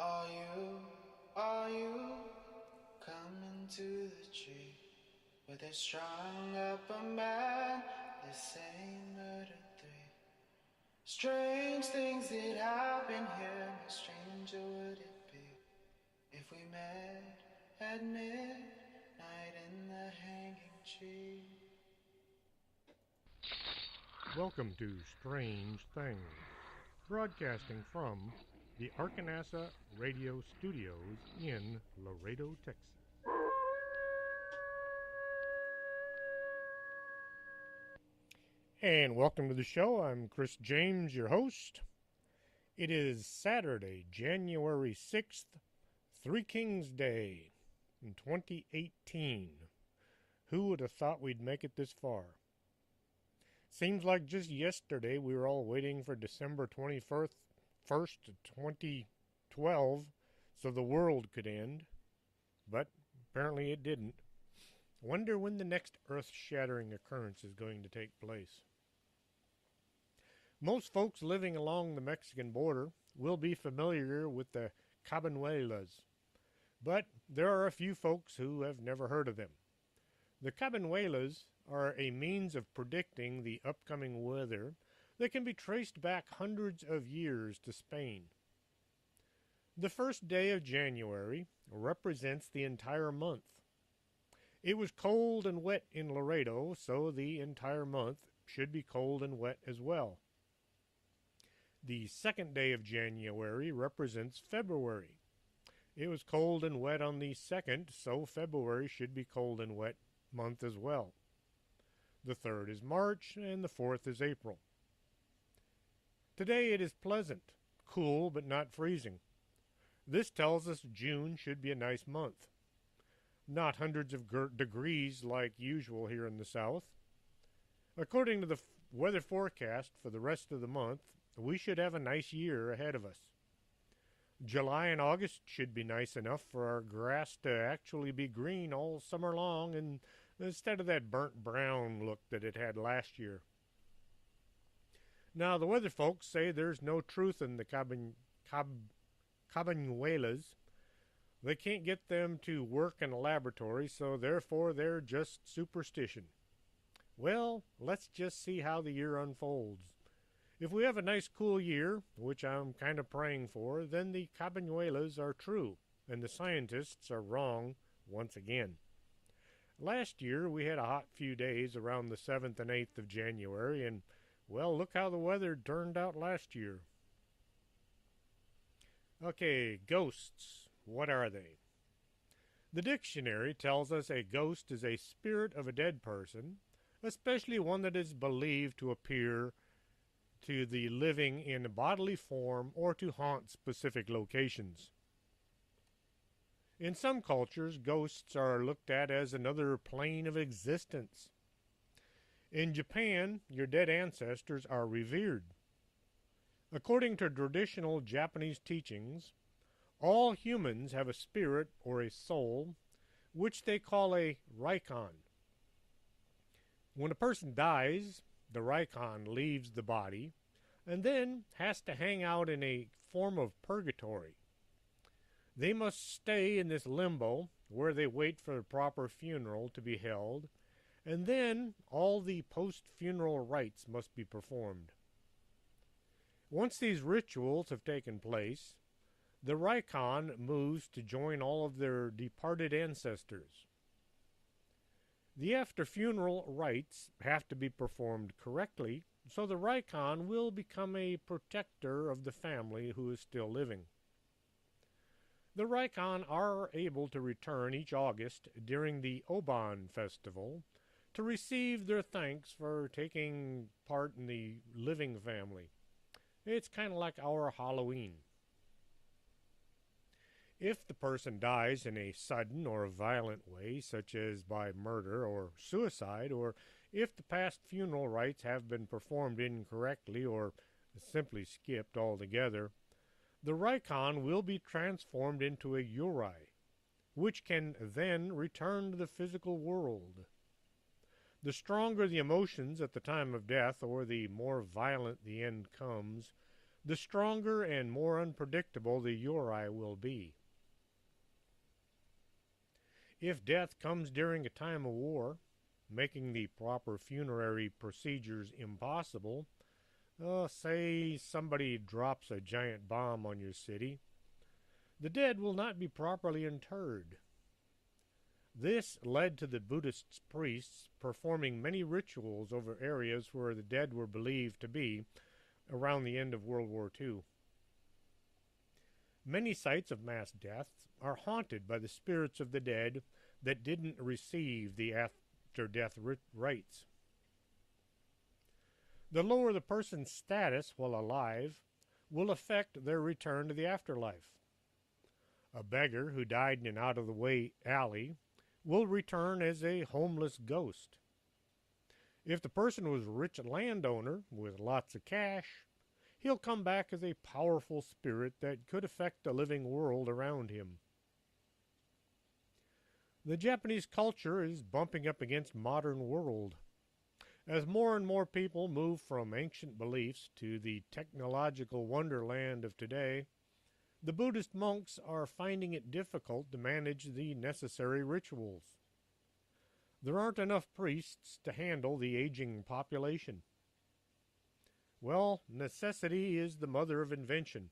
Are you coming to the tree where they strung up a man? They say murder three. Strange things that happen here. How stranger would it be if we met at midnight in the hanging tree? Welcome to Strange Things, broadcasting from the Arkanasa Radio Studios in Laredo, Texas. And welcome to the show. I'm Chris James, your host. It is Saturday, January 6th, Three Kings Day in 2018. Who would have thought we'd make it this far? Seems like just yesterday we were all waiting for December 21st, 2012, so the world could end. But apparently it didn't. Wonder when the next earth-shattering occurrence is going to take place. Most folks living along the Mexican border will be familiar with the Cabañuelas, but there are a few folks who have never heard of them. The Cabañuelas are a means of predicting the upcoming weather that can be traced back hundreds of years to Spain. The first day of January represents the entire month. It was cold and wet in Laredo, so the entire month should be cold and wet as well. The second day of January represents February. It was cold and wet on the 2nd, so February should be cold and wet month as well. The 3rd is March, and the 4th is April. Today it is pleasant, cool but not freezing. This tells us June should be a nice month. Not hundreds of degrees like usual here in the south. According to the weather forecast for the rest of the month, we should have a nice year ahead of us. July and August should be nice enough for our grass to actually be green all summer long, and instead of that burnt brown look that it had last year. Now, the weather folks say there's no truth in the Cabañuelas. They can't get them to work in a laboratory, so therefore they're just superstition. Well, let's just see how the year unfolds. If we have a nice cool year, which I'm kind of praying for, then the Cabañuelas are true, and the scientists are wrong once again. Last year we had a hot few days around the 7th and 8th of January, and, well, look how the weather turned out last year. Okay, ghosts. What are they? The dictionary tells us a ghost is a spirit of a dead person, especially one that is believed to appear to the living in bodily form or to haunt specific locations. In some cultures, ghosts are looked at as another plane of existence. In Japan, your dead ancestors are revered. According to traditional Japanese teachings, all humans have a spirit or a soul, which they call a Raikon. When a person dies, the Raikon leaves the body and then has to hang out in a form of purgatory. They must stay in this limbo where they wait for a proper funeral to be held, and then all the post-funeral rites must be performed. Once these rituals have taken place, the Raikon moves to join all of their departed ancestors. The after-funeral rites have to be performed correctly, so the Raikon will become a protector of the family who is still living. The Raikon are able to return each August during the Oban festival to receive their thanks for taking part in the living family. It's kind of like our Halloween. If the person dies in a sudden or violent way, such as by murder or suicide, or if the past funeral rites have been performed incorrectly or simply skipped altogether, the Raikon will be transformed into a Yurei, which can then return to the physical world. The stronger the emotions at the time of death, or the more violent the end comes, the stronger and more unpredictable the Yurei will be. If death comes during a time of war, making the proper funerary procedures impossible, say somebody drops a giant bomb on your city, the dead will not be properly interred. This led to the Buddhist priests performing many rituals over areas where the dead were believed to be around the end of World War II. Many sites of mass death are haunted by the spirits of the dead that didn't receive the after-death rites. The lower the person's status while alive will affect their return to the afterlife. A beggar who died in an out-of-the-way alley will return as a homeless ghost. If the person was a rich landowner with lots of cash, he'll come back as a powerful spirit that could affect the living world around him. The Japanese culture is bumping up against modern world. As more and more people move from ancient beliefs to the technological wonderland of today, the Buddhist monks are finding it difficult to manage the necessary rituals. There aren't enough priests to handle the aging population. Well, necessity is the mother of invention.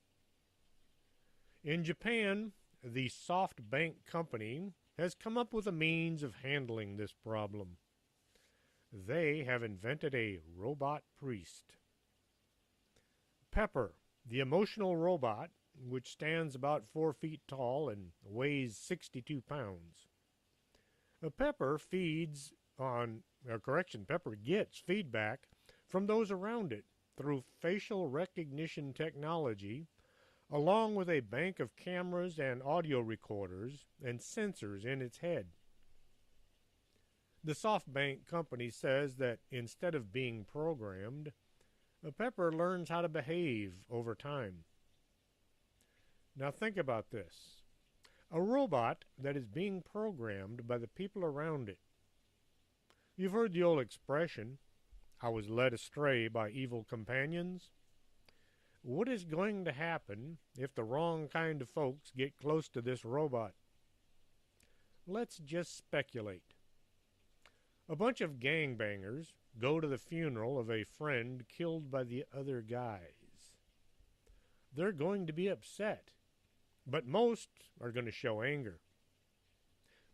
In Japan, the SoftBank company has come up with a means of handling this problem. They have invented a robot priest. Pepper, the emotional robot, which stands about 4 feet tall and weighs 62 pounds. Pepper gets feedback from those around it through facial recognition technology, along with a bank of cameras and audio recorders and sensors in its head. The SoftBank company says that instead of being programmed, Pepper learns how to behave over time. Now think about this. A robot that is being programmed by the people around it. You've heard the old expression, I was led astray by evil companions. What is going to happen if the wrong kind of folks get close to this robot? Let's just speculate. A bunch of gangbangers go to the funeral of a friend killed by the other guys. They're going to be upset, but most are going to show anger.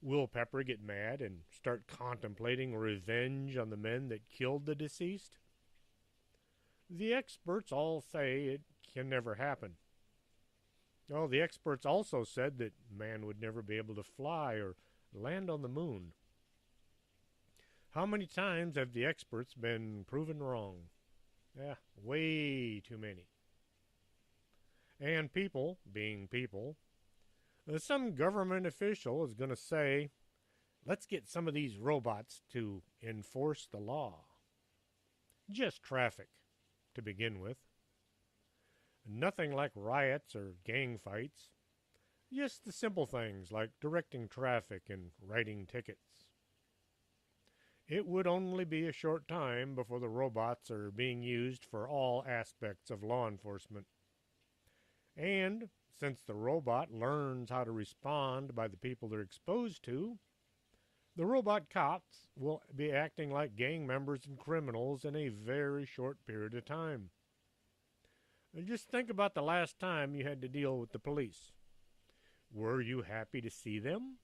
Will Pepper get mad and start contemplating revenge on the men that killed the deceased? The experts all say it can never happen. Oh, the experts also said that man would never be able to fly or land on the moon. How many times have the experts been proven wrong? Way too many. And people, being people, some government official is going to say, let's get some of these robots to enforce the law. Just traffic, to begin with. Nothing like riots or gang fights. Just the simple things like directing traffic and writing tickets. It would only be a short time before the robots are being used for all aspects of law enforcement. And since the robot learns how to respond by the people they're exposed to, the robot cops will be acting like gang members and criminals in a very short period of time. And just think about the last time you had to deal with the police. Were you happy to see them?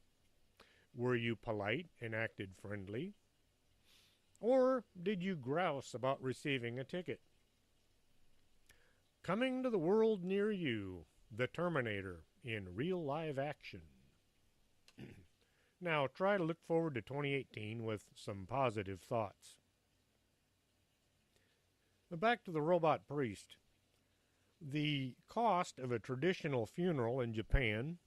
Were you polite and acted friendly? Or did you grouse about receiving a ticket? Coming to the world near you, The Terminator in real live action. Now try to look forward to 2018 with some positive thoughts. Back to the robot priest. The cost of a traditional funeral in Japan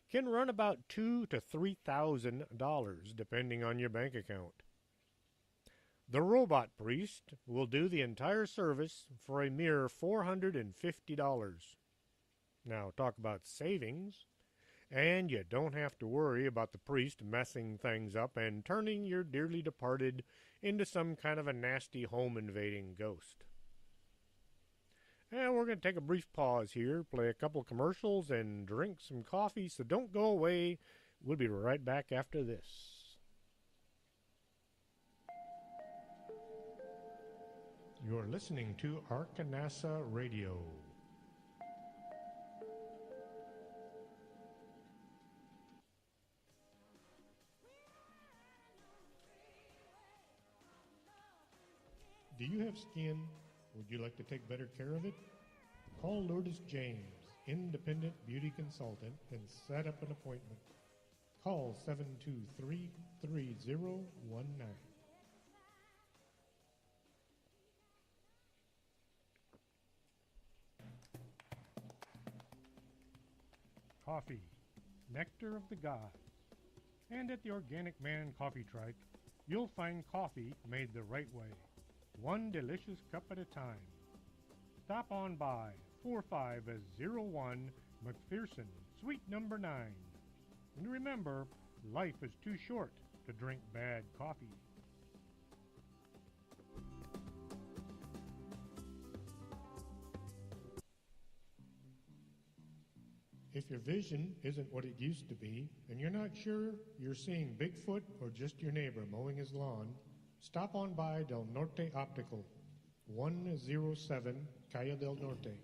can run about $2,000 to $3,000 depending on your bank account. The robot priest will do the entire service for a mere $450. Now talk about savings, and you don't have to worry about the priest messing things up and turning your dearly departed into some kind of a nasty home invading ghost. And we're going to take a brief pause here, play a couple commercials, and drink some coffee, so don't go away. We'll be right back after this. You're listening to Arkanasa Radio. Do you have skin? Would you like to take better care of it? Call Lourdes James, independent beauty consultant, and set up an appointment. Call 723-3019. Coffee, nectar of the gods. And at the Organic Man Coffee Trike, you'll find coffee made the right way, one delicious cup at a time. Stop on by 4501 McPherson, Suite number 9. And remember, life is too short to drink bad coffee. If your vision isn't what it used to be, and you're not sure you're seeing Bigfoot or just your neighbor mowing his lawn, stop on by Del Norte Optical, 107 Calle del Norte,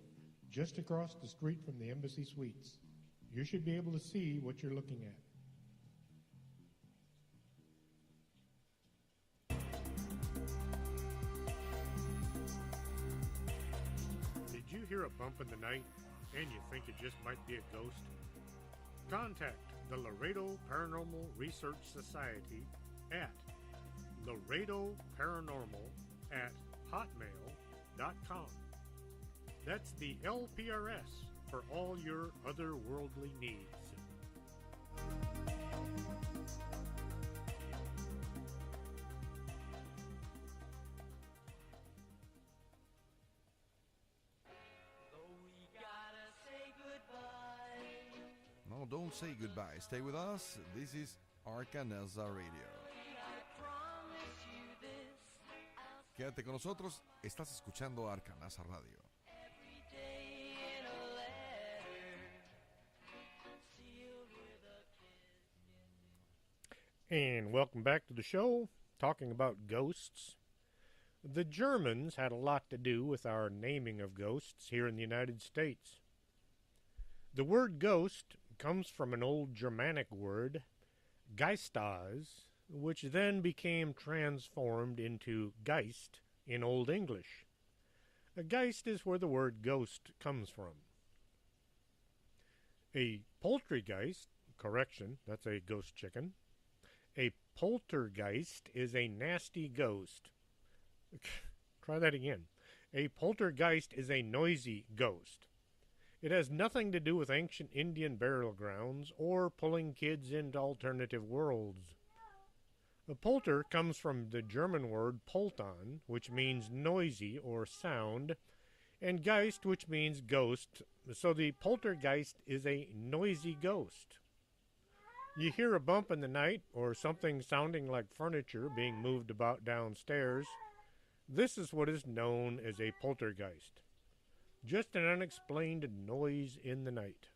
just across the street from the Embassy Suites. You should be able to see what you're looking at. Did you hear a bump in the night and you think it just might be a ghost? Contact the Laredo Paranormal Research Society at laredoparanormal@hotmail.com. That's the LPRS for all your otherworldly needs. No, don't say goodbye. Stay with us. This is Arkanasa Radio. Quédate con nosotros. Estás escuchando Arkanasa Radio. And welcome back to the show, talking about ghosts. The Germans had a lot to do with our naming of ghosts here in the United States. The word ghost comes from an old Germanic word, geistas, which then became transformed into Geist in Old English. A Geist is where the word ghost comes from. A poltergeist, correction, that's a ghost chicken. A poltergeist is a nasty ghost. Try that again. A poltergeist is a noisy ghost. It has nothing to do with ancient Indian burial grounds or pulling kids into alternative worlds. The polter comes from the German word polton, which means noisy or sound, and geist, which means ghost, so the poltergeist is a noisy ghost. You hear a bump in the night or something sounding like furniture being moved about downstairs. This is what is known as a poltergeist. Just an unexplained noise in the night.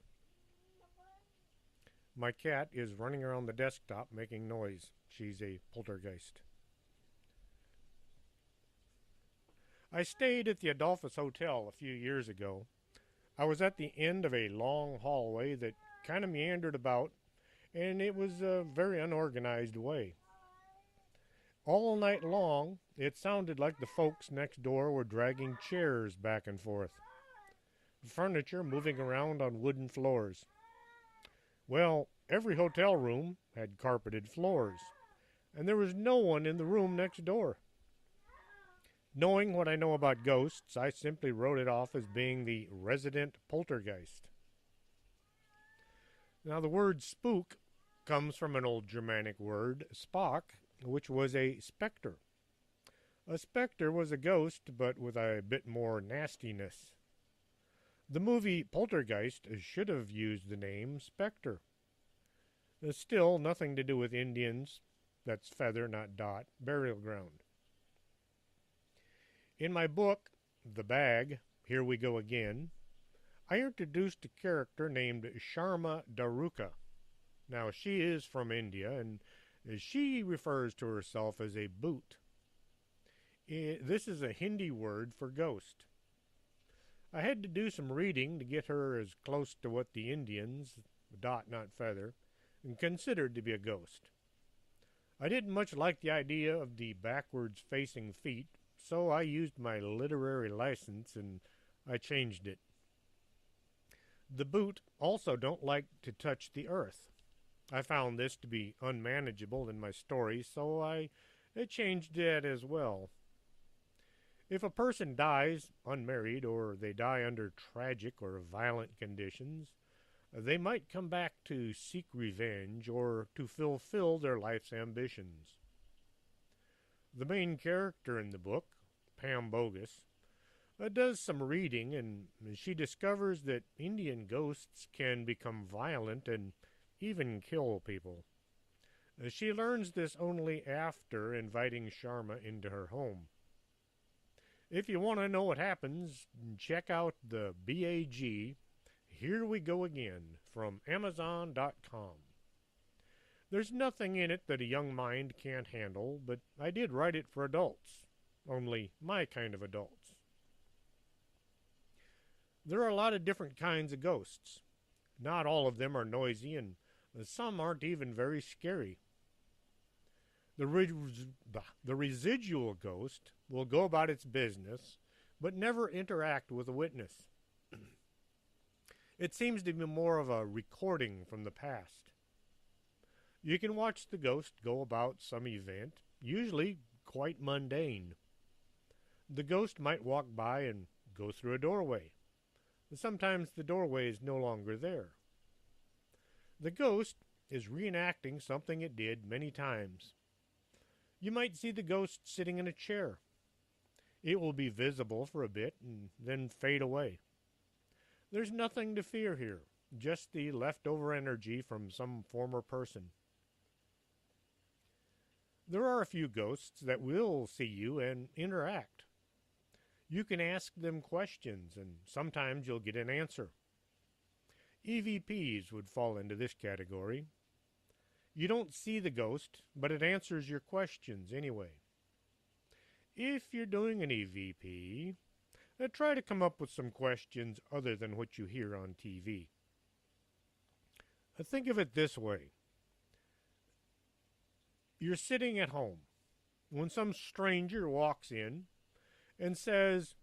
My cat is running around the desktop making noise. She's a poltergeist. I stayed at the Adolphus Hotel a few years ago. I was at the end of a long hallway that kind of meandered about, and it was a very unorganized way. All night long, it sounded like the folks next door were dragging chairs back and forth. Furniture moving around on wooden floors. Well, every hotel room had carpeted floors, and there was no one in the room next door. Knowing what I know about ghosts, I simply wrote it off as being the resident poltergeist. Now, the word spook comes from an old Germanic word, spock, which was a specter. A specter was a ghost, but with a bit more nastiness. The movie Poltergeist should have used the name Spectre. There's still nothing to do with Indians, that's feather, not dot, burial ground. In my book, The Bag, Here We Go Again, I introduced a character named Sharma Daruka. Now, she is from India, and she refers to herself as a bhoot. This is a Hindi word for ghost. I had to do some reading to get her as close to what the Indians, dot not feather, considered to be a ghost. I didn't much like the idea of the backwards facing feet, so I used my literary license and I changed it. The bhoot also don't like to touch the earth. I found this to be unmanageable in my story, so I changed that as well. If a person dies unmarried or they die under tragic or violent conditions, they might come back to seek revenge or to fulfill their life's ambitions. The main character in the book, Pam Bogus, does some reading, and she discovers that Indian ghosts can become violent and even kill people. She learns this only after inviting Sharma into her home. If you want to know what happens, check out the BAG, Here We Go Again, from Amazon.com. There's nothing in it that a young mind can't handle, but I did write it for adults, only my kind of adults. There are a lot of different kinds of ghosts. Not all of them are noisy, and some aren't even very scary. The residual ghost will go about its business, but never interact with a witness. It seems to be more of a recording from the past. You can watch the ghost go about some event, usually quite mundane. The ghost might walk by and go through a doorway. Sometimes the doorway is no longer there. The ghost is reenacting something it did many times. You might see the ghost sitting in a chair. It will be visible for a bit and then fade away. There's nothing to fear here, just the leftover energy from some former person. There are a few ghosts that will see you and interact. You can ask them questions, and sometimes you'll get an answer. EVPs would fall into this category. You don't see the ghost, but it answers your questions anyway. If you're doing an EVP, try to come up with some questions other than what you hear on TV. Think of it this way. You're sitting at home when some stranger walks in and says,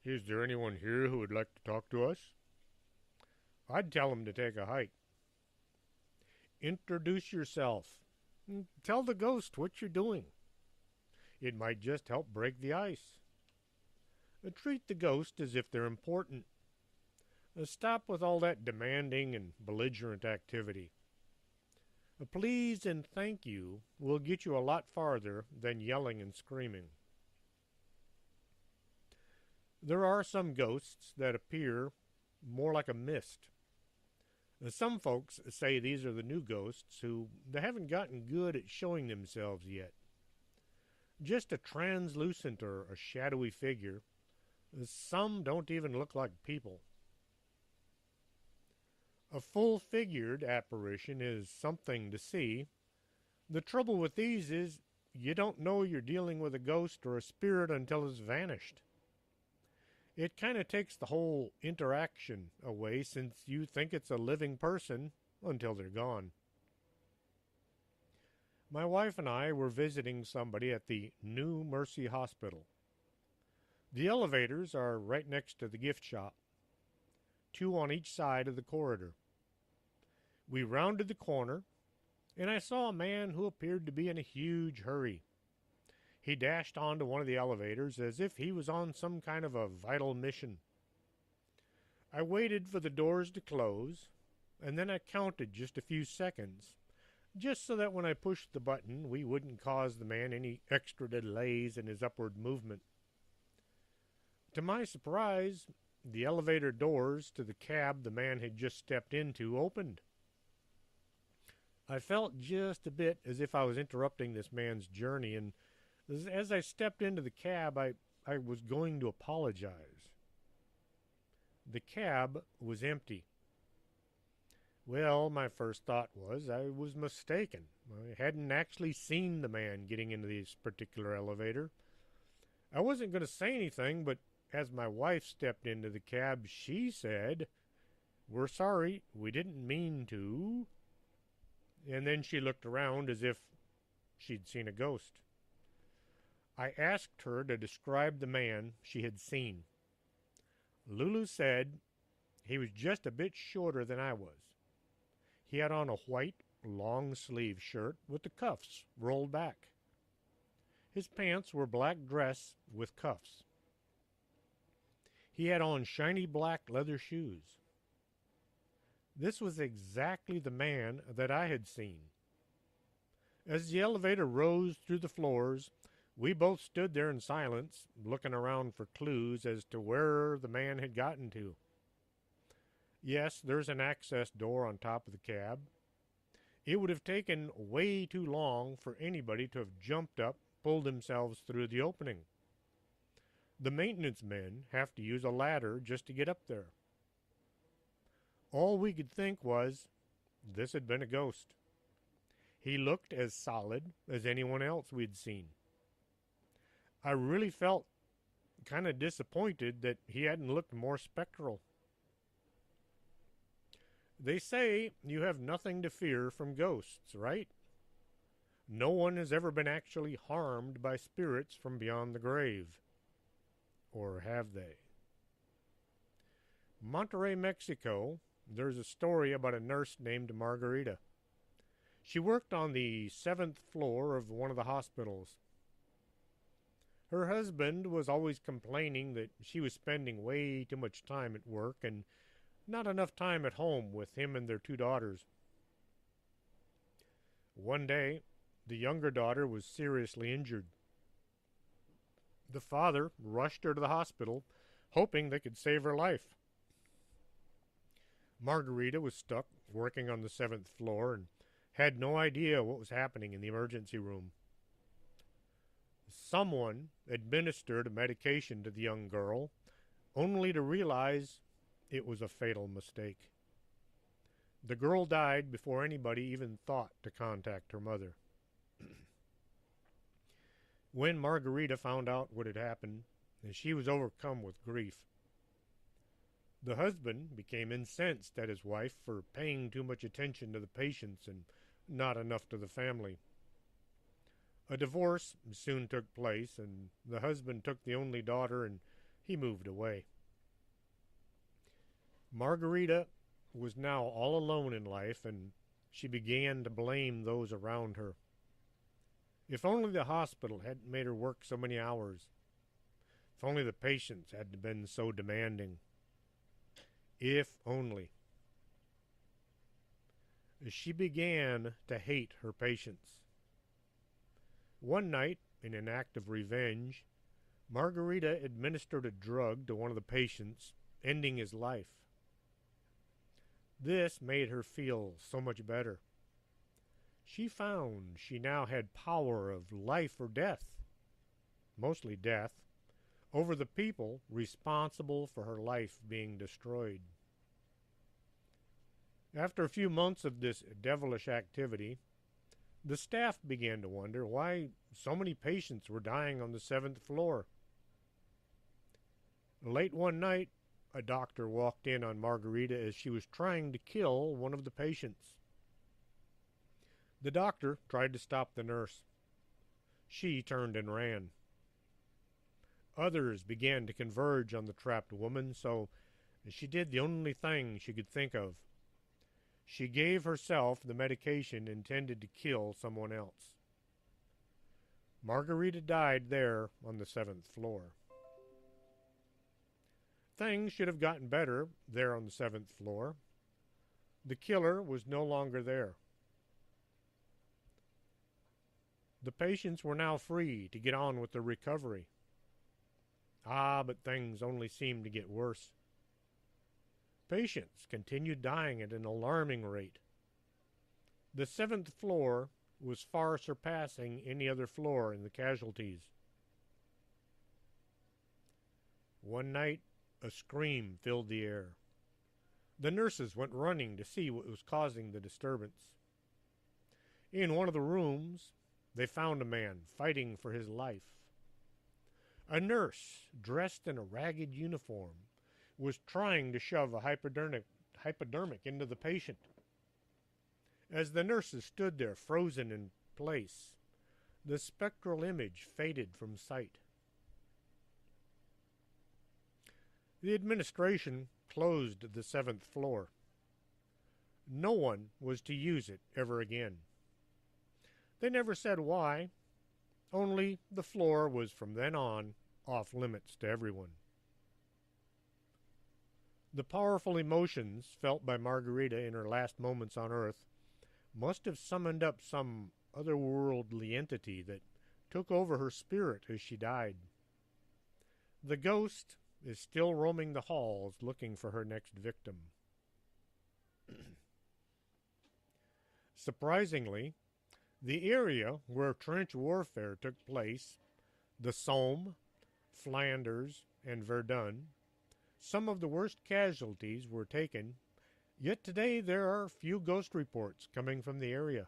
"Is there anyone here who would like to talk to us?" I'd tell him to take a hike. Introduce yourself. Tell the ghost what you're doing. It might just help break the ice. Treat the ghost as if they're important. Stop with all that demanding and belligerent activity. Please and thank you will get you a lot farther than yelling and screaming. There are some ghosts that appear more like a mist. Some folks say these are the new ghosts who they haven't gotten good at showing themselves yet. Just a translucent or a shadowy figure. Some don't even look like people. A full-figured apparition is something to see. The trouble with these is you don't know you're dealing with a ghost or a spirit until it's vanished. It kind of takes the whole interaction away since you think it's a living person until they're gone. My wife and I were visiting somebody at the New Mercy Hospital. The elevators are right next to the gift shop, 2 on each side of the corridor. We rounded the corner, and I saw a man who appeared to be in a huge hurry. He dashed onto one of the elevators as if he was on some kind of a vital mission. I waited for the doors to close, and then I counted just a few seconds, just so that when I pushed the button, we wouldn't cause the man any extra delays in his upward movement. To my surprise, the elevator doors to the cab the man had just stepped into opened. I felt just a bit as if I was interrupting this man's journey, and as I stepped into the cab, I was going to apologize. The cab was empty. Well, my first thought was I was mistaken. I hadn't actually seen the man getting into this particular elevator. I wasn't going to say anything, but as my wife stepped into the cab, she said, "We're sorry, we didn't mean to." And then she looked around as if she'd seen a ghost. I asked her to describe the man she had seen. Lulu said he was just a bit shorter than I was. He had on a white, long-sleeve shirt with the cuffs rolled back. His pants were black dress with cuffs. He had on shiny black leather shoes. This was exactly the man that I had seen. As the elevator rose through the floors, we both stood there in silence, looking around for clues as to where the man had gotten to. Yes, there's an access door on top of the cab. It would have taken way too long for anybody to have jumped up, pulled themselves through the opening. The maintenance men have to use a ladder just to get up there. All we could think was, this had been a ghost. He looked as solid as anyone else we'd seen. I really felt kind of disappointed that he hadn't looked more spectral. They say you have nothing to fear from ghosts, right? No one has ever been actually harmed by spirits from beyond the grave. Or have they? Monterrey, Mexico, there's a story about a nurse named Margarita. She worked on the 7th floor of one of the hospitals. Her husband was always complaining that she was spending way too much time at work and not enough time at home with him and their 2 daughters. One day, the younger daughter was seriously injured. The father rushed her to the hospital, hoping they could save her life. Margarita was stuck working on the 7th floor and had no idea what was happening in the emergency room. Someone administered a medication to the young girl, only to realize it was a fatal mistake. The girl died before anybody even thought to contact her mother. When Margarita found out what had happened, she was overcome with grief. The husband became incensed at his wife for paying too much attention to the patients and not enough to the family. A divorce soon took place, and the husband took the only daughter and he moved away. Margarita was now all alone in life, and she began to blame those around her. If only the hospital hadn't made her work so many hours. If only the patients hadn't been so demanding. If only. She began to hate her patients. One night, in an act of revenge, Margarita administered a drug to one of the patients, ending his life. This made her feel so much better. She found she now had power of life or death, mostly death, over the people responsible for her life being destroyed. After a few months of this devilish activity, the staff began to wonder why so many patients were dying on the 7th floor. Late one night, a doctor walked in on Margarita as she was trying to kill one of the patients. The doctor tried to stop the nurse. She turned and ran. Others began to converge on the trapped woman, so she did the only thing she could think of. She gave herself the medication intended to kill someone else. Margarita died there on the 7th floor. Things should have gotten better there on the 7th floor. The killer was no longer there. The patients were now free to get on with their recovery. But things only seemed to get worse. Patients continued dying at an alarming rate. The 7th floor was far surpassing any other floor in the casualties. One night, A scream filled the air. The nurses went running to see what was causing the disturbance. In one of the rooms, they found a man fighting for his life. A nurse, dressed in a ragged uniform, was trying to shove a hypodermic into the patient. As the nurses stood there frozen in place, the spectral image faded from sight. The administration closed the 7th floor. No one was to use it ever again. They never said why, only the floor was from then on off limits to everyone. The powerful emotions felt by Margarita in her last moments on Earth must have summoned up some otherworldly entity that took over her spirit as she died. The ghost is still roaming the halls looking for her next victim. Surprisingly, the area where trench warfare took place, the Somme, Flanders, and Verdun, some of the worst casualties were taken, yet today there are few ghost reports coming from the area.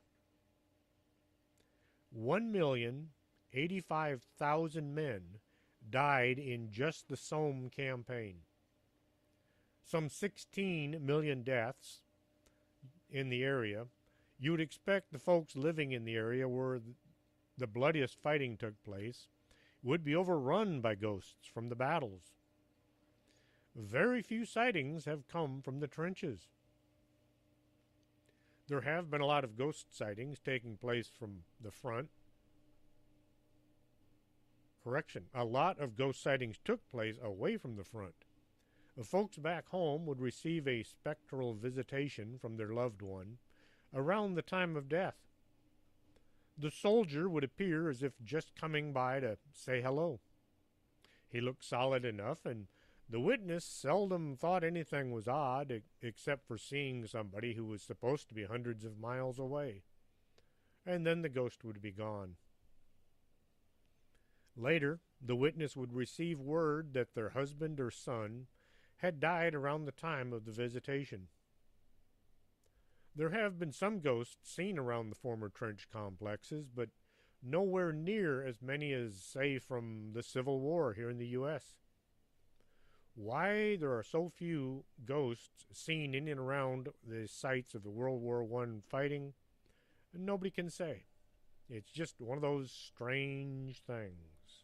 1,085,000 men died in just the Somme campaign. Some 16 million deaths in the area. You would expect the folks living in the area where the bloodiest fighting took place would be overrun by ghosts from the battles. Very few sightings have come from the trenches. There have been a lot of ghost sightings taking place from the front. A lot of ghost sightings took place away from the front. The folks back home would receive a spectral visitation from their loved one around the time of death. The soldier would appear as if just coming by to say hello. He looked solid enough, and the witness seldom thought anything was odd except for seeing somebody who was supposed to be hundreds of miles away. And then the ghost would be gone. Later, the witness would receive word that their husband or son had died around the time of the visitation. There have been some ghosts seen around the former trench complexes, but nowhere near as many as, say, from the Civil War here in the U.S. Why there are so few ghosts seen in and around the sites of the World War I fighting, nobody can say. It's just one of those strange things.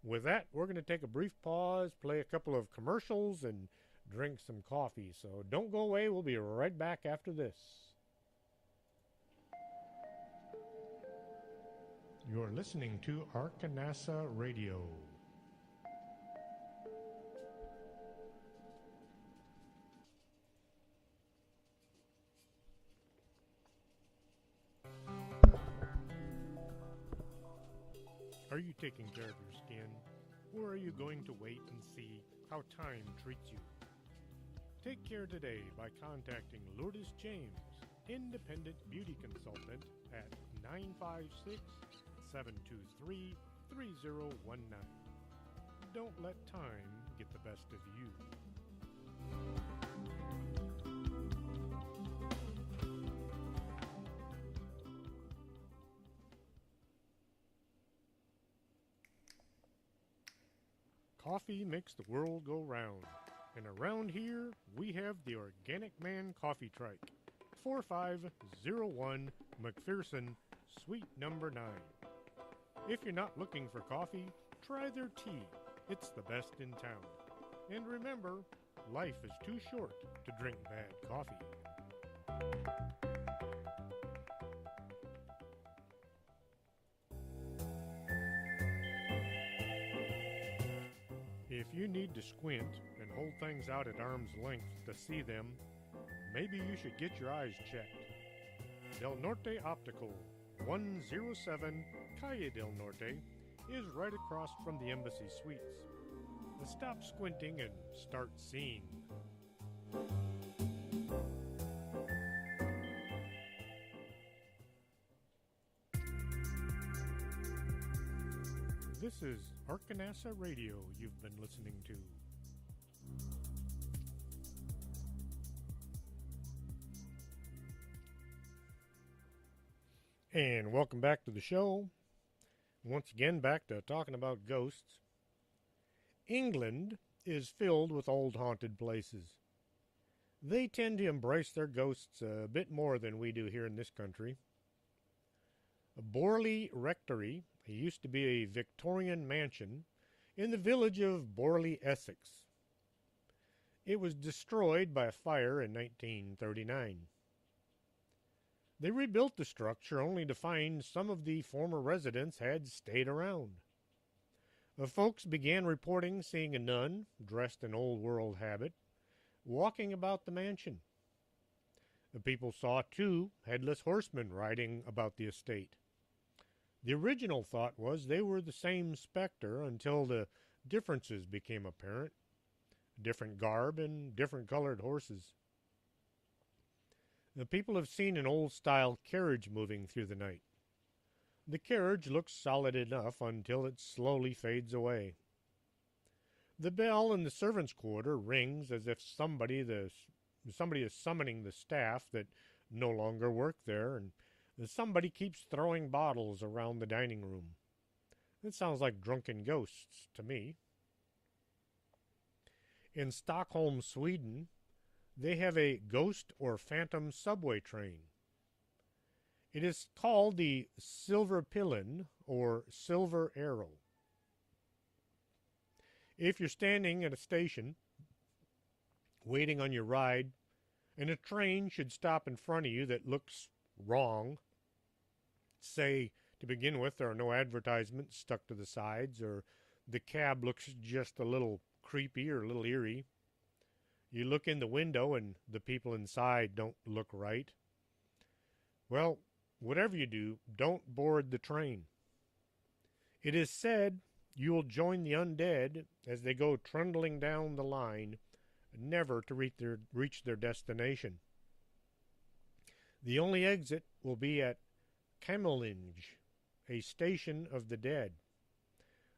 With that, we're going to take a brief pause, play a couple of commercials, and drink some coffee. So don't go away. We'll be right back after this. You're listening to Arkanasa Radio. Are you taking care of your skin, or are you going to wait and see how time treats you? Take care today by contacting Lourdes James, Independent Beauty Consultant, at 956-723-3019. Don't let time get the best of you. Coffee makes the world go round, and around here we have the Organic Man Coffee Trike, 4501 McPherson, Suite number 9. If you're not looking for coffee, try their tea. It's the best in town. And remember, life is too short to drink bad coffee. If you need to squint and hold things out at arm's length to see them, maybe you should get your eyes checked. Del Norte Optical, 107 Calle del Norte, is right across from the Embassy Suites. Stop squinting and start seeing. This is Arkanasa Radio you've been listening to. And welcome back to the show. Once again, back to talking about ghosts. England is filled with old haunted places. They tend to embrace their ghosts a bit more than we do here in this country. Borley Rectory used to be a Victorian mansion in the village of Borley, Essex. It was destroyed by a fire in 1939. They rebuilt the structure only to find some of the former residents had stayed around. Folks began reporting seeing a nun, dressed in old-world habit, walking about the mansion. The people saw two headless horsemen riding about the estate. The original thought was they were the same specter until the differences became apparent. Different garb and different colored horses. The people have seen an old-style carriage moving through the night. The carriage looks solid enough until it slowly fades away. The bell in the servants' quarter rings as if somebody is summoning the staff that no longer work there, and somebody keeps throwing bottles around the dining room. It sounds like drunken ghosts to me. In Stockholm, Sweden, they have a ghost or phantom subway train. It is called the Silverpillen or Silver Arrow. If you're standing at a station waiting on your ride and a train should stop in front of you that looks wrong, say to begin with there are no advertisements stuck to the sides, or the cab looks just a little creepy or a little eerie, you look in the window and the people inside don't look right, well, whatever you do, don't board the train. It is said you will join the undead as they go trundling down the line, never to reach their destination. The only exit will be at Camelinge, a station of the dead.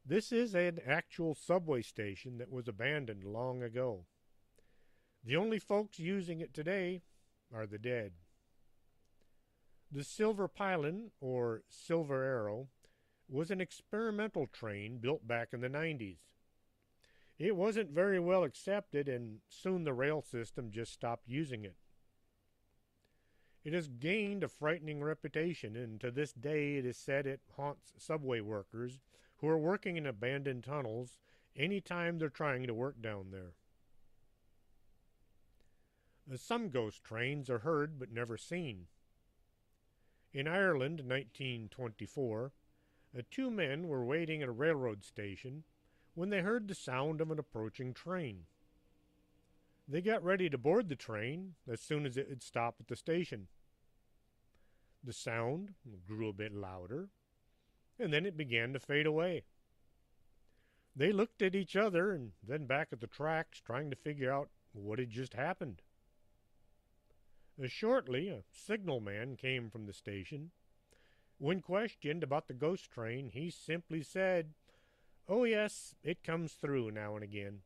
This is an actual subway station that was abandoned long ago. The only folks using it today are the dead. The Silverpillen, or Silver Arrow, was an experimental train built back in the 90s. It wasn't very well accepted, and soon the rail system just stopped using it. It has gained a frightening reputation, and to this day it is said it haunts subway workers who are working in abandoned tunnels any time they're trying to work down there. Some ghost trains are heard but never seen. In Ireland in 1924, two men were waiting at a railroad station when they heard the sound of an approaching train. They got ready to board the train as soon as it had stopped at the station. The sound grew a bit louder, and then it began to fade away. They looked at each other and then back at the tracks, trying to figure out what had just happened. Shortly, a signalman came from the station. When questioned about the ghost train, he simply said, "Oh yes, it comes through now and again."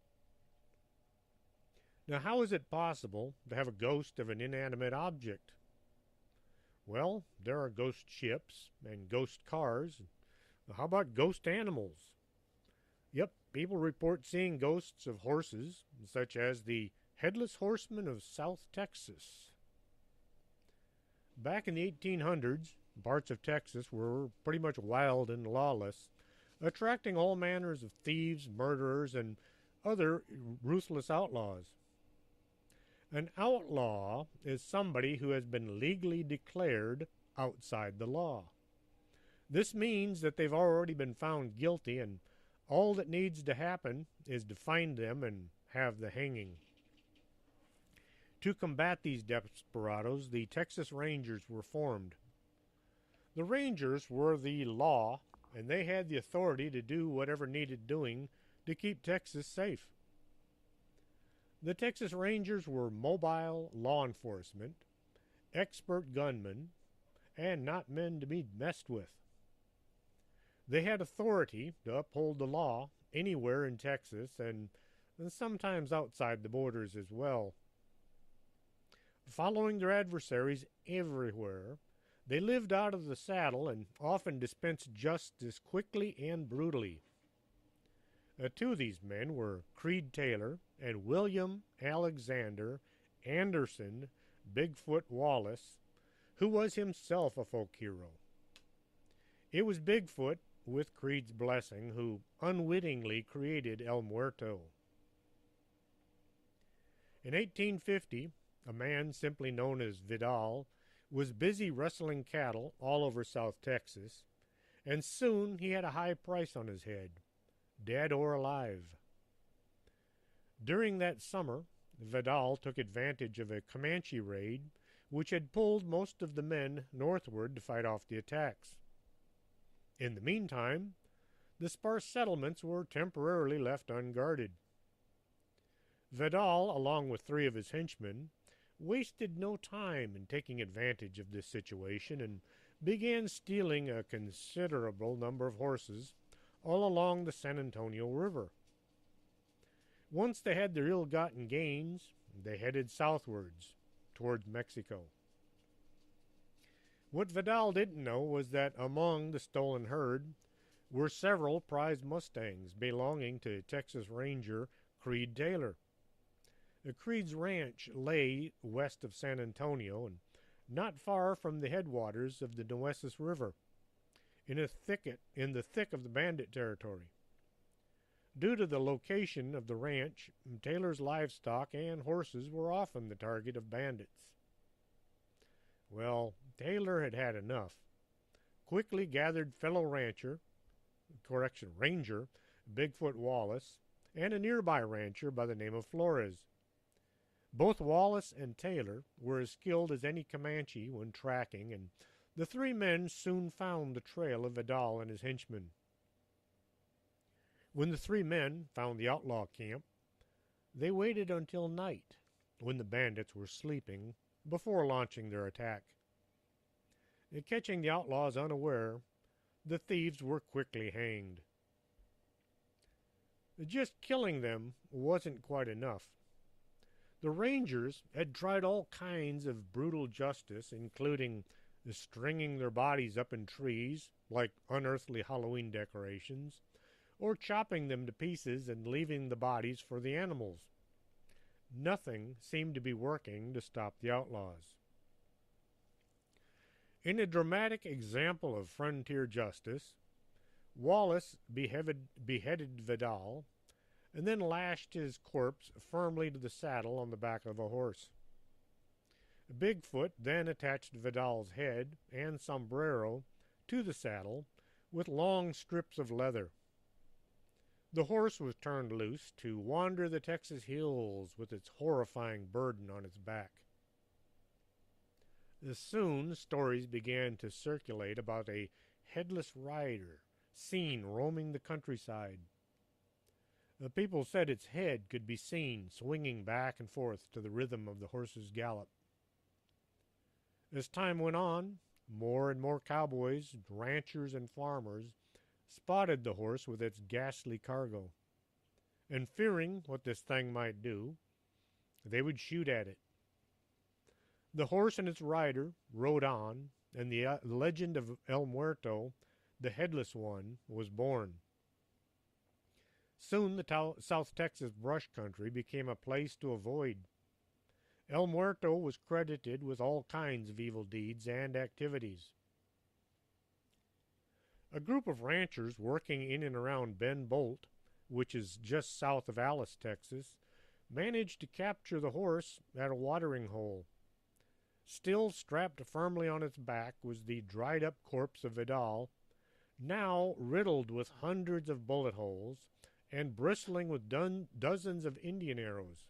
Now, how is it possible to have a ghost of an inanimate object? Well, there are ghost ships and ghost cars. How about ghost animals? Yep, people report seeing ghosts of horses, such as the Headless Horseman of South Texas. Back in the 1800s, parts of Texas were pretty much wild and lawless, attracting all manners of thieves, murderers, and other ruthless outlaws. An outlaw is somebody who has been legally declared outside the law. This means that they've already been found guilty, and all that needs to happen is to find them and have the hanging. To combat these desperados, the Texas Rangers were formed. The Rangers were the law, and they had the authority to do whatever needed doing to keep Texas safe. The Texas Rangers were mobile law enforcement, expert gunmen, and not men to be messed with. They had authority to uphold the law anywhere in Texas and sometimes outside the borders as well. Following their adversaries everywhere, They lived out of the saddle and often dispensed justice quickly and brutally. Two of these men were Creed Taylor and William Alexander Anderson Bigfoot Wallace, who was himself a folk hero. It was Bigfoot, with Creed's blessing, who unwittingly created El Muerto. In 1850, a man simply known as Vidal was busy rustling cattle all over South Texas, and soon he had a high price on his head, dead or alive. During that summer, Vidal took advantage of a Comanche raid which had pulled most of the men northward to fight off the attacks. In the meantime, the sparse settlements were temporarily left unguarded. Vidal, along with 3 of his henchmen, wasted no time in taking advantage of this situation and began stealing a considerable number of horses all along the San Antonio River. Once they had their ill-gotten gains, they headed southwards, towards Mexico. What Vidal didn't know was that among the stolen herd were several prize mustangs belonging to Texas Ranger Creed Taylor. Creed's ranch lay west of San Antonio and not far from the headwaters of the Nueces River, in the thick of the bandit territory. Due to the location of the ranch, Taylor's livestock and horses were often the target of bandits. Well, Taylor had had enough. Quickly gathered fellow ranger Bigfoot Wallace, and a nearby rancher by the name of Flores. Both Wallace and Taylor were as skilled as any Comanche when tracking, and the 3 men soon found the trail of Vidal and his henchmen. When the 3 men found the outlaw camp, they waited until night, when the bandits were sleeping, before launching their attack. Catching the outlaws unaware, the thieves were quickly hanged. Just killing them wasn't quite enough. The Rangers had tried all kinds of brutal justice, including stringing their bodies up in trees, like unearthly Halloween decorations, or chopping them to pieces and leaving the bodies for the animals. Nothing seemed to be working to stop the outlaws. In a dramatic example of frontier justice, Wallace beheaded Vidal and then lashed his corpse firmly to the saddle on the back of a horse. Bigfoot then attached Vidal's head and sombrero to the saddle with long strips of leather. The horse was turned loose to wander the Texas hills with its horrifying burden on its back. Soon stories began to circulate about a headless rider seen roaming the countryside. The people said its head could be seen swinging back and forth to the rhythm of the horse's gallop. As time went on, more and more cowboys, ranchers, and farmers spotted the horse with its ghastly cargo, and fearing what this thing might do, they would shoot at it. The horse and its rider rode on, and the legend of El Muerto, the Headless One, was born. Soon the South Texas brush country became a place to avoid. El Muerto was credited with all kinds of evil deeds and activities. A group of ranchers working in and around Ben Bolt, which is just south of Alice, Texas, managed to capture the horse at a watering hole. Still strapped firmly on its back was the dried-up corpse of Vidal, now riddled with hundreds of bullet holes and bristling with dozens of Indian arrows.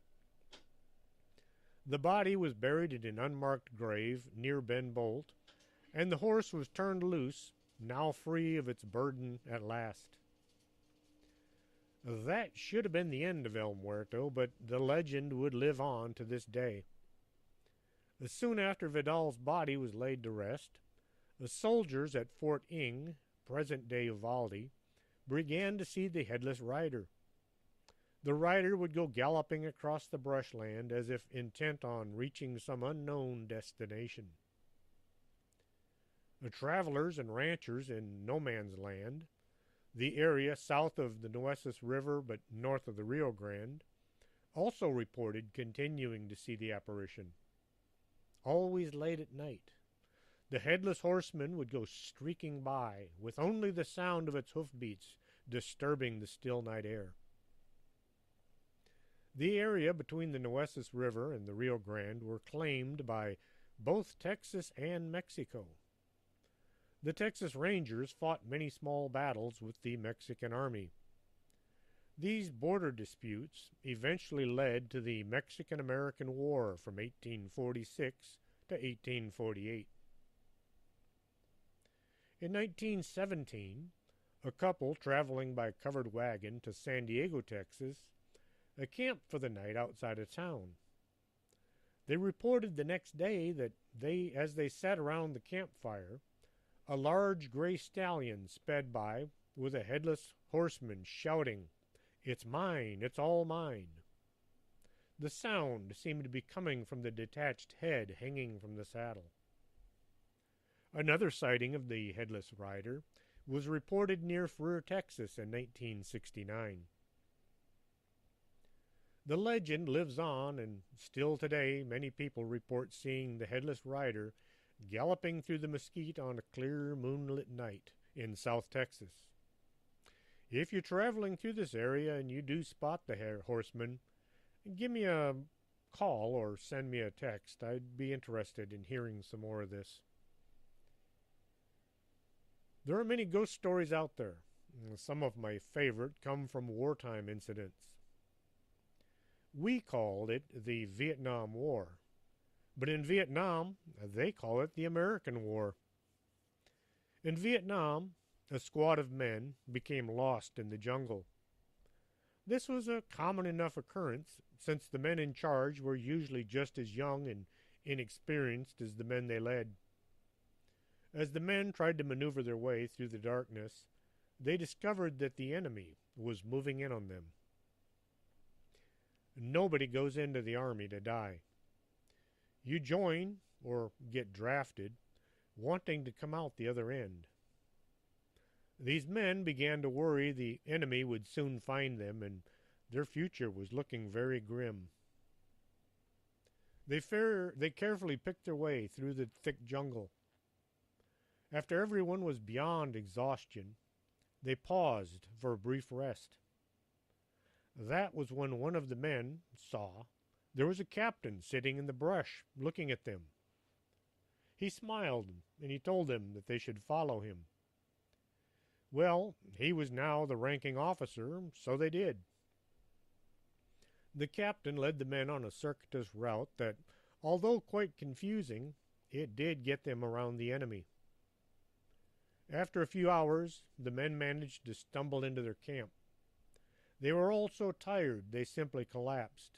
The body was buried in an unmarked grave near Ben Bolt, and the horse was turned loose, now free of its burden at last. That should have been the end of El Muerto, but the legend would live on to this day. Soon after Vidal's body was laid to rest, the soldiers at Fort Ing, present-day Uvalde, began to see the headless rider. The rider would go galloping across the brushland as if intent on reaching some unknown destination. The travelers and ranchers in no man's land, the area south of the Nueces River but north of the Rio Grande, also reported continuing to see the apparition. Always late at night, the headless horseman would go streaking by, with only the sound of its hoofbeats disturbing the still night air. The area between the Nueces River and the Rio Grande were claimed by both Texas and Mexico. The Texas Rangers fought many small battles with the Mexican army. These border disputes eventually led to the Mexican-American War from 1846 to 1848. In 1917, a couple traveling by covered wagon to San Diego, Texas, camped for the night outside of town. They reported the next day that as they sat around the campfire, a large gray stallion sped by with a headless horseman shouting, "It's mine, it's all mine." The sound seemed to be coming from the detached head hanging from the saddle. Another sighting of the headless rider was reported near Freer, Texas in 1969. The legend lives on, and still today many people report seeing the headless rider galloping through the mesquite on a clear moonlit night in South Texas. If you're traveling through this area and you do spot the horseman, give me a call or send me a text. I'd be interested in hearing some more of this. There are many ghost stories out there. Some of my favorite come from wartime incidents. We called it the Vietnam War, but in Vietnam, they call it the American War. In Vietnam, a squad of men became lost in the jungle. This was a common enough occurrence, since the men in charge were usually just as young and inexperienced as the men they led. As the men tried to maneuver their way through the darkness, they discovered that the enemy was moving in on them. Nobody goes into the army to die. You join, or get drafted, wanting to come out the other end. These men began to worry the enemy would soon find them, and their future was looking very grim. They carefully picked their way through the thick jungle. After everyone was beyond exhaustion, they paused for a brief rest. That was when one of the men saw there was a captain sitting in the brush looking at them. He smiled, and he told them that they should follow him. Well, he was now the ranking officer, so they did. The captain led the men on a circuitous route that, although quite confusing, it did get them around the enemy. After a few hours, the men managed to stumble into their camp. They were all so tired they simply collapsed.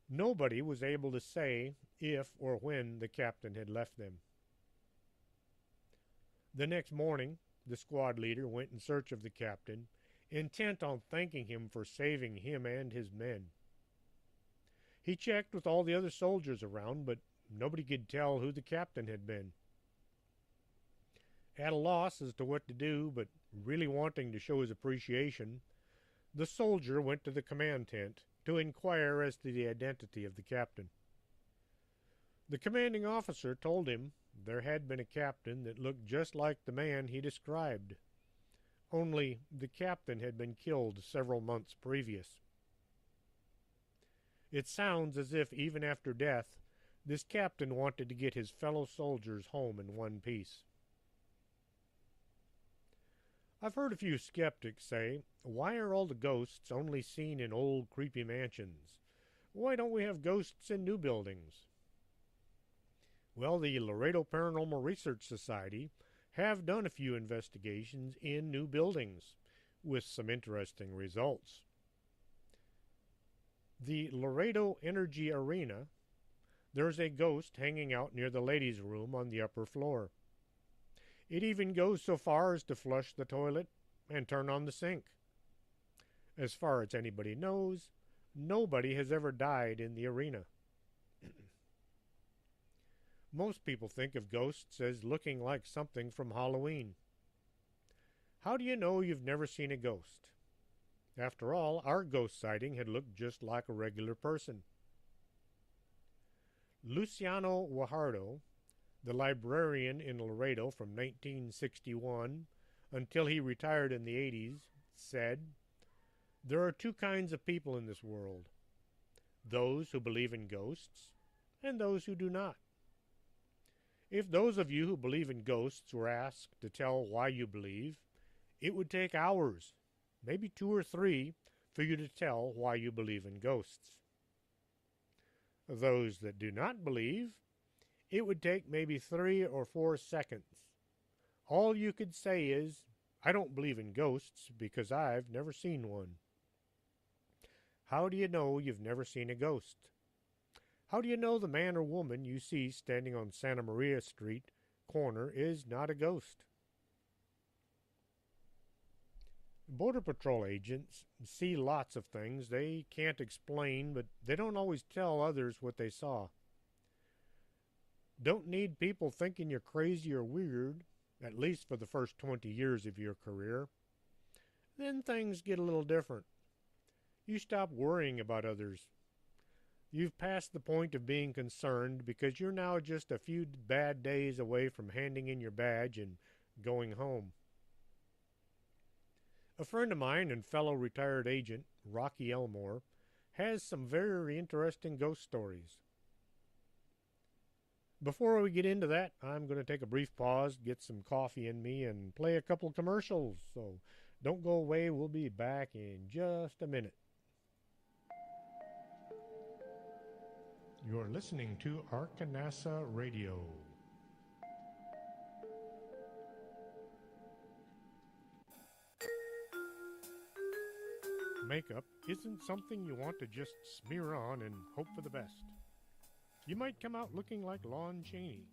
Nobody was able to say if or when the captain had left them. The next morning, the squad leader went in search of the captain, intent on thanking him for saving him and his men. He checked with all the other soldiers around, but nobody could tell who the captain had been. At a loss as to what to do, but really wanting to show his appreciation, the soldier went to the command tent to inquire as to the identity of the captain. The commanding officer told him there had been a captain that looked just like the man he described, only the captain had been killed several months previous. It sounds as if even after death, this captain wanted to get his fellow soldiers home in one piece. I've heard a few skeptics say, why are all the ghosts only seen in old creepy mansions? Why don't we have ghosts in new buildings? Well, the Laredo Paranormal Research Society have done a few investigations in new buildings with some interesting results. The Laredo Energy Arena, there's a ghost hanging out near the ladies' room on the upper floor. It even goes so far as to flush the toilet and turn on the sink. As far as anybody knows, nobody has ever died in the arena. Most people think of ghosts as looking like something from Halloween. How do you know you've never seen a ghost? After all, our ghost sighting had looked just like a regular person. Luciano Guajardo, the librarian in Laredo from 1961 until he retired in the 80s, said, "There are two kinds of people in this world, those who believe in ghosts and those who do not. If those of you who believe in ghosts were asked to tell why you believe, it would take hours, maybe 2 or 3, for you to tell why you believe in ghosts. Those that do not believe, it would take maybe 3 or 4 seconds. All you could say is, I don't believe in ghosts because I've never seen one. How do you know you've never seen a ghost? How do you know the man or woman you see standing on Santa Maria Street corner is not a ghost? Border Patrol agents see lots of things they can't explain, but they don't always tell others what they saw. Don't need people thinking you're crazy or weird, at least for the first 20 years of your career. Then things get a little different. You stop worrying about others. You've passed the point of being concerned because you're now just a few bad days away from handing in your badge and going home. A friend of mine and fellow retired agent, Rocky Elmore, has some very interesting ghost stories. Before we get into that, I'm going to take a brief pause, get some coffee in me, and play a couple commercials. So don't go away. We'll be back in just a minute. You're listening to Arkanasa Radio. Makeup isn't something you want to just smear on and hope for the best. You might come out looking like Lon Chaney.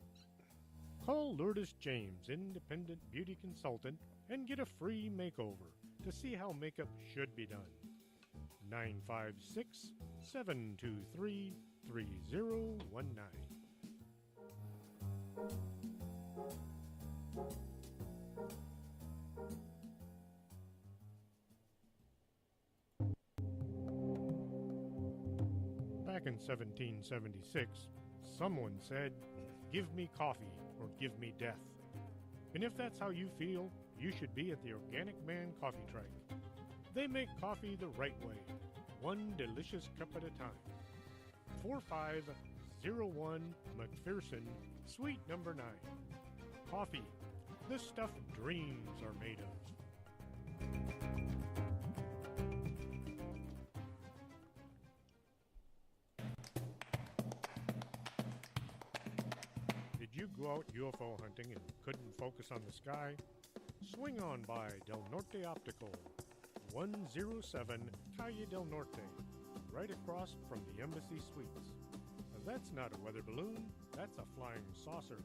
Call Lourdes James, independent beauty consultant, and get a free makeover to see how makeup should be done. 956-723-3019. Back in 1776, someone said, "Give me coffee or give me death." And if that's how you feel, you should be at the Organic Man Coffee Trike. They make coffee the right way, one delicious cup at a time. 4501 McPherson, Suite number 9. Coffee, the stuff dreams are made of. Did you go out UFO hunting and couldn't focus on the sky? Swing on by Del Norte Optical, 107 Calle Del Norte, right across from the Embassy Suites. That's not a weather balloon, that's a flying saucer.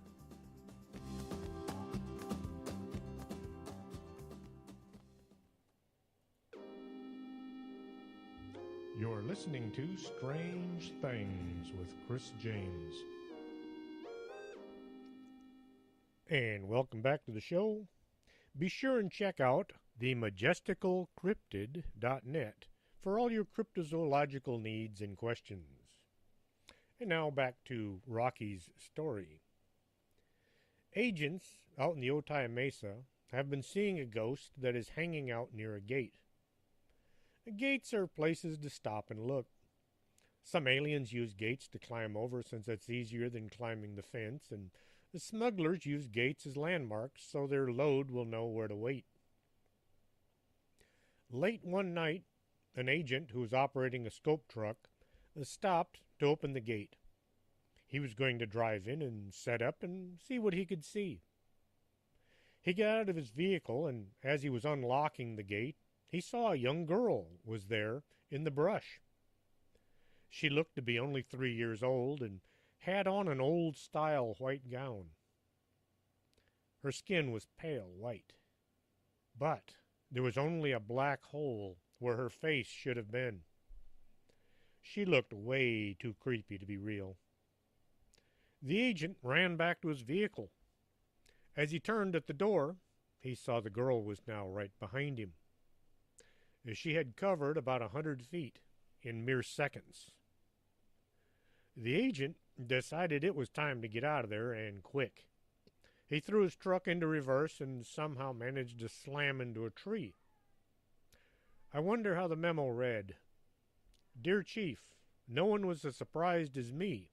You're listening to Strange Things with Chris James. And welcome back to the show. Be sure and check out themajesticalcryptid.net for all your cryptozoological needs and questions. And now back to Rocky's story. Agents out in the Otay Mesa have been seeing a ghost that is hanging out near a gate. Gates are places to stop and look. Some aliens use gates to climb over since it's easier than climbing the fence, and the smugglers use gates as landmarks so their load will know where to wait. Late one night, an agent who was operating a scope truck stopped to open the gate. He was going to drive in and set up and see what he could see. He got out of his vehicle, and as he was unlocking the gate, he saw a young girl was there in the brush. She looked to be only 3 years old and had on an old-style white gown. Her skin was pale white, but there was only a black hole where her face should have been. She looked way too creepy to be real. The agent ran back to his vehicle. As he turned at the door, he saw the girl was now right behind him. She had covered about 100 feet in mere seconds. The agent decided it was time to get out of there, and quick. He threw his truck into reverse and somehow managed to slam into a tree. I wonder how the memo read. Dear Chief, no one was as surprised as me.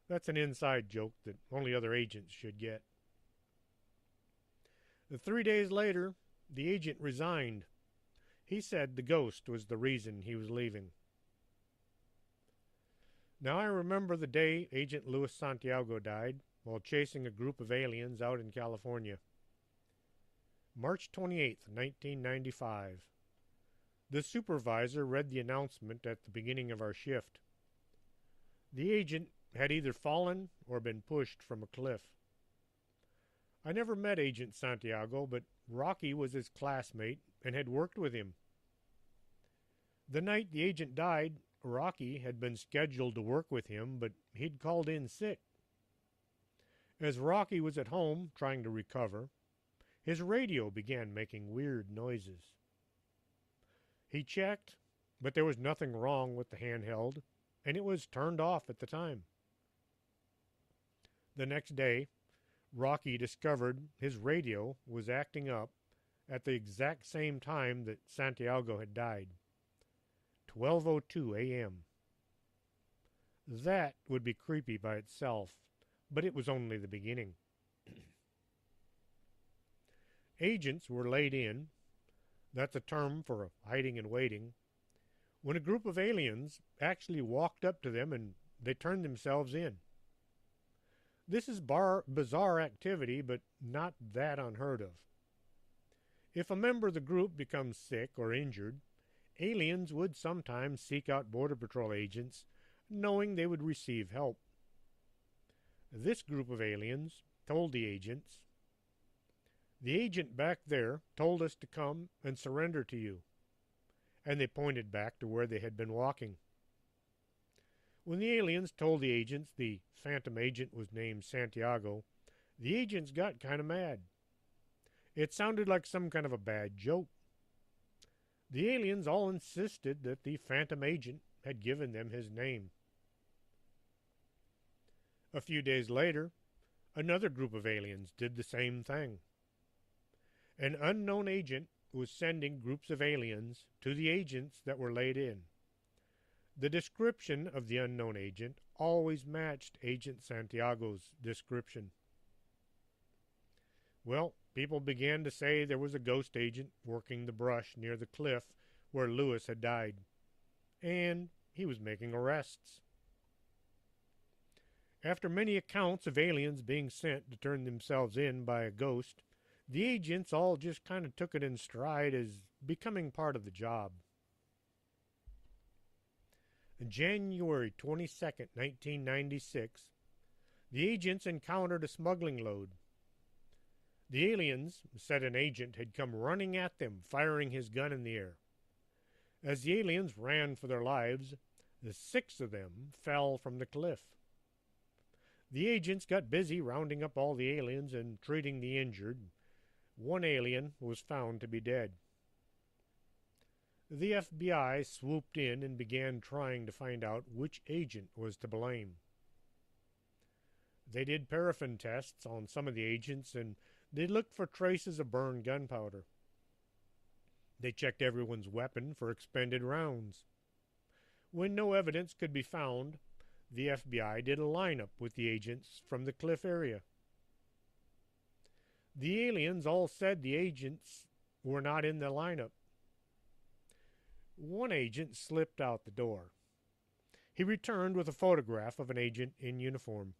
That's an inside joke that only other agents should get. 3 days later, the agent resigned. He said the ghost was the reason he was leaving. Now I remember the day Agent Luis Santiago died while chasing a group of aliens out in California. March 28th, 1995. The supervisor read the announcement at the beginning of our shift. The agent had either fallen or been pushed from a cliff. I never met Agent Santiago, but Rocky was his classmate and had worked with him. The night the agent died, Rocky had been scheduled to work with him, but he'd called in sick. As Rocky was at home trying to recover, his radio began making weird noises. He checked, but there was nothing wrong with the handheld, and it was turned off at the time. The next day, Rocky discovered his radio was acting up at the exact same time that Santiago had died. 12:02 a.m. That would be creepy by itself, but it was only the beginning. Agents were laid in, that's a term for hiding and waiting, when a group of aliens actually walked up to them and they turned themselves in. This is bizarre activity, but not that unheard of. If a member of the group becomes sick or injured, aliens would sometimes seek out Border Patrol agents, knowing they would receive help. This group of aliens told the agents, "The agent back there told us to come and surrender to you," and they pointed back to where they had been walking. When the aliens told the agents the phantom agent was named Santiago, the agents got kind of mad. It sounded like some kind of a bad joke. The aliens all insisted that the phantom agent had given them his name. A few days later, another group of aliens did the same thing. An unknown agent was sending groups of aliens to the agents that were laid in. The description of the unknown agent always matched Agent Santiago's description. Well, people began to say there was a ghost agent working the brush near the cliff where Lewis had died, and he was making arrests. After many accounts of aliens being sent to turn themselves in by a ghost, the agents all just kind of took it in stride as becoming part of the job. On January 22nd, 1996, the agents encountered a smuggling load. The aliens said an agent had come running at them, firing his gun in the air. As the aliens ran for their lives, the 6 of them fell from the cliff. The agents got busy rounding up all the aliens and treating the injured. One alien was found to be dead. The FBI swooped in and began trying to find out which agent was to blame. They did paraffin tests on some of the agents, and they looked for traces of burned gunpowder. They checked everyone's weapon for expended rounds. When no evidence could be found, the FBI did a lineup with the agents from the cliff area. The aliens all said the agents were not in the lineup. One agent slipped out the door. He returned with a photograph of an agent in uniform.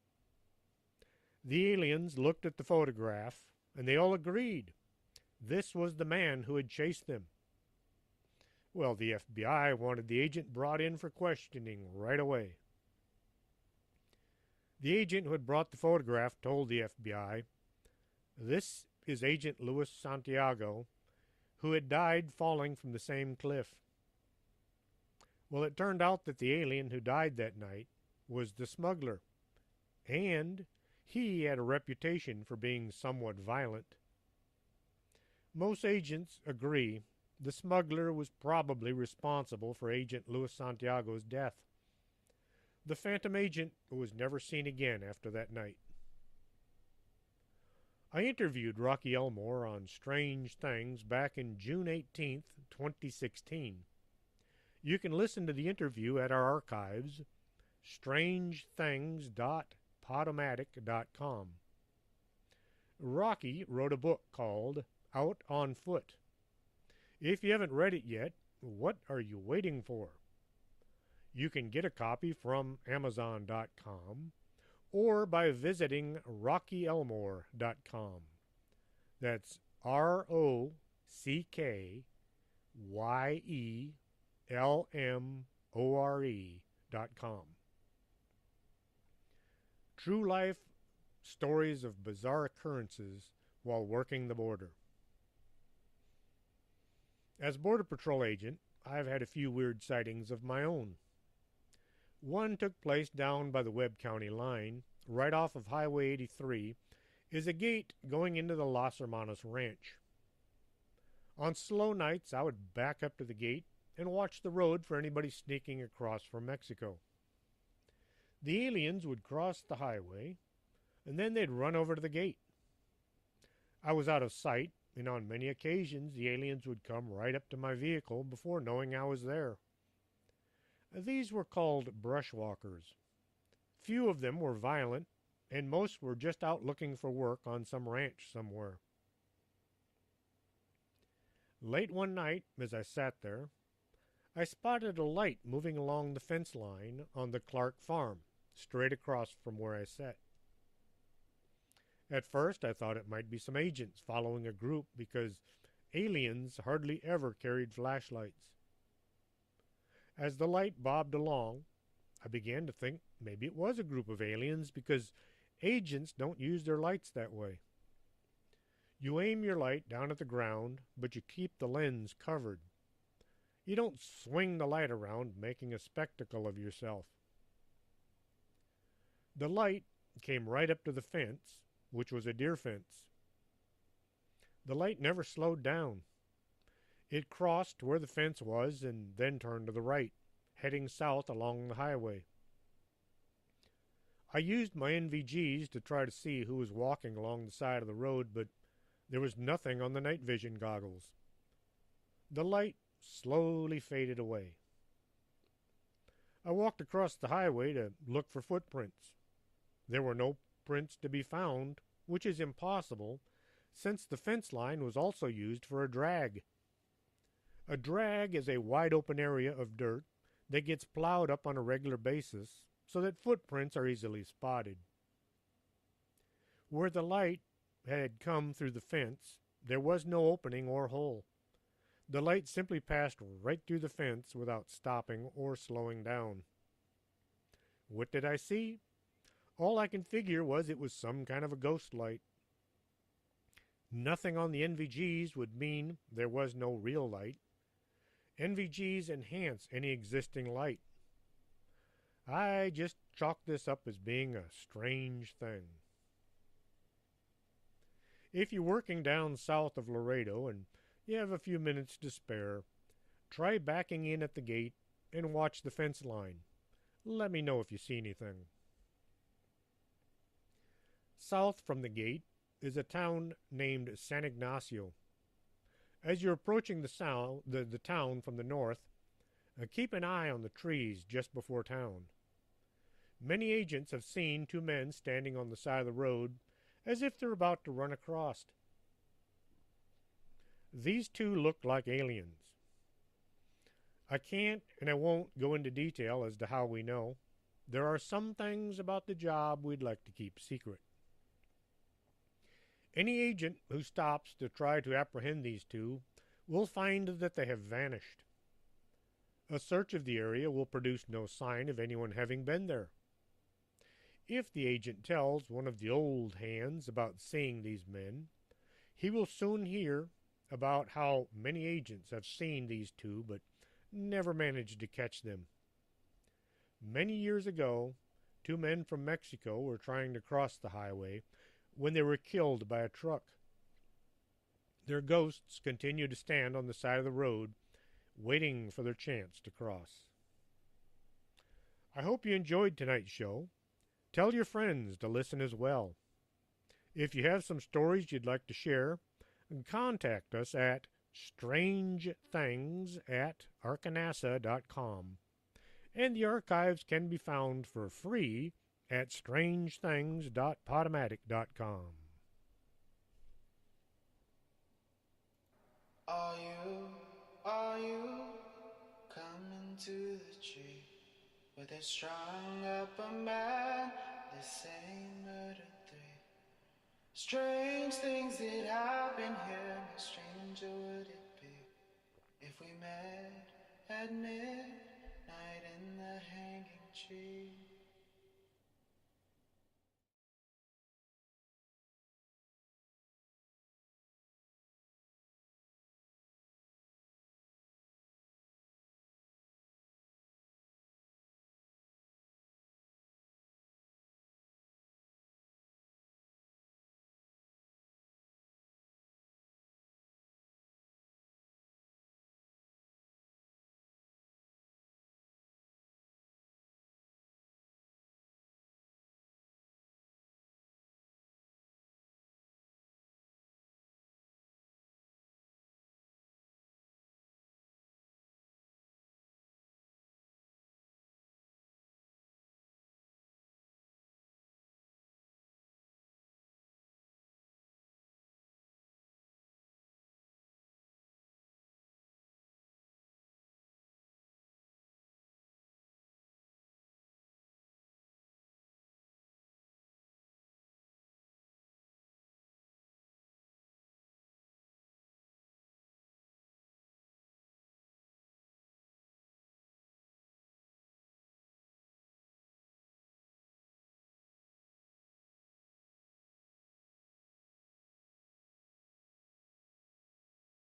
The aliens looked at the photograph, and they all agreed this was the man who had chased them. Well, the FBI wanted the agent brought in for questioning right away. The agent who had brought the photograph told the FBI, "This is Agent Luis Santiago, who had died falling from the same cliff." Well, it turned out that the alien who died that night was the smuggler, and he had a reputation for being somewhat violent. Most agents agree the smuggler was probably responsible for Agent Luis Santiago's death. The phantom agent was never seen again after that night. I interviewed Rocky Elmore on Strange Things back in June 18th, 2016. You can listen to the interview at our archives, strangethings.podomatic.com. Rocky wrote a book called Out on Foot. If you haven't read it yet, what are you waiting for? You can get a copy from Amazon.com or by visiting RockyElmore.com. That's RockyElmore.com. True life stories of bizarre occurrences while working the border. As Border Patrol agent, I've had a few weird sightings of my own. One took place down by the Webb County line, right off of Highway 83, is a gate going into the Los Hermanos Ranch. On slow nights, I would back up to the gate and watch the road for anybody sneaking across from Mexico. The aliens would cross the highway, and then they'd run over to the gate. I was out of sight, and on many occasions the aliens would come right up to my vehicle before knowing I was there. These were called brushwalkers. Few of them were violent, and most were just out looking for work on some ranch somewhere. Late one night, as I sat there, I spotted a light moving along the fence line on the Clark farm, straight across from where I sat. At first, I thought it might be some agents following a group because aliens hardly ever carried flashlights. As the light bobbed along, I began to think maybe it was a group of aliens because agents don't use their lights that way. You aim your light down at the ground, but you keep the lens covered. You don't swing the light around, making a spectacle of yourself. The light came right up to the fence, which was a deer fence. The light never slowed down. It crossed where the fence was and then turned to the right, heading south along the highway. I used my NVGs to try to see who was walking along the side of the road, but there was nothing on the night vision goggles. The light slowly faded away. I walked across the highway to look for footprints. There were no prints to be found, which is impossible, since the fence line was also used for a drag. A drag is a wide-open area of dirt that gets plowed up on a regular basis so that footprints are easily spotted. Where the light had come through the fence, there was no opening or hole. The light simply passed right through the fence without stopping or slowing down. What did I see? All I can figure was it was some kind of a ghost light. Nothing on the NVGs would mean there was no real light. NVGs enhance any existing light. I just chalked this up as being a strange thing. If you're working down south of Laredo and you have a few minutes to spare, try backing in at the gate and watch the fence line. Let me know if you see anything. South from the gate is a town named San Ignacio. As you're approaching the town from the north, keep an eye on the trees just before town. Many agents have seen two men standing on the side of the road as if they're about to run across. These two look like aliens. I can't and I won't go into detail as to how we know. There are some things about the job we'd like to keep secret. Any agent who stops to try to apprehend these two will find that they have vanished. A search of the area will produce no sign of anyone having been there. If the agent tells one of the old hands about seeing these men, he will soon hear about how many agents have seen these two but never managed to catch them. Many years ago, 2 men from Mexico were trying to cross the highway when they were killed by a truck. Their ghosts continue to stand on the side of the road, waiting for their chance to cross. I hope you enjoyed tonight's show. Tell your friends to listen as well. If you have some stories you'd like to share, contact us at strangethings@arkanasa.com. And the archives can be found for free at strangethings.podomatic.com. Are you coming to the tree where they strung up a man, they say murder 3? Strange things that happen here, no stranger would it be if we met at midnight in the hanging tree.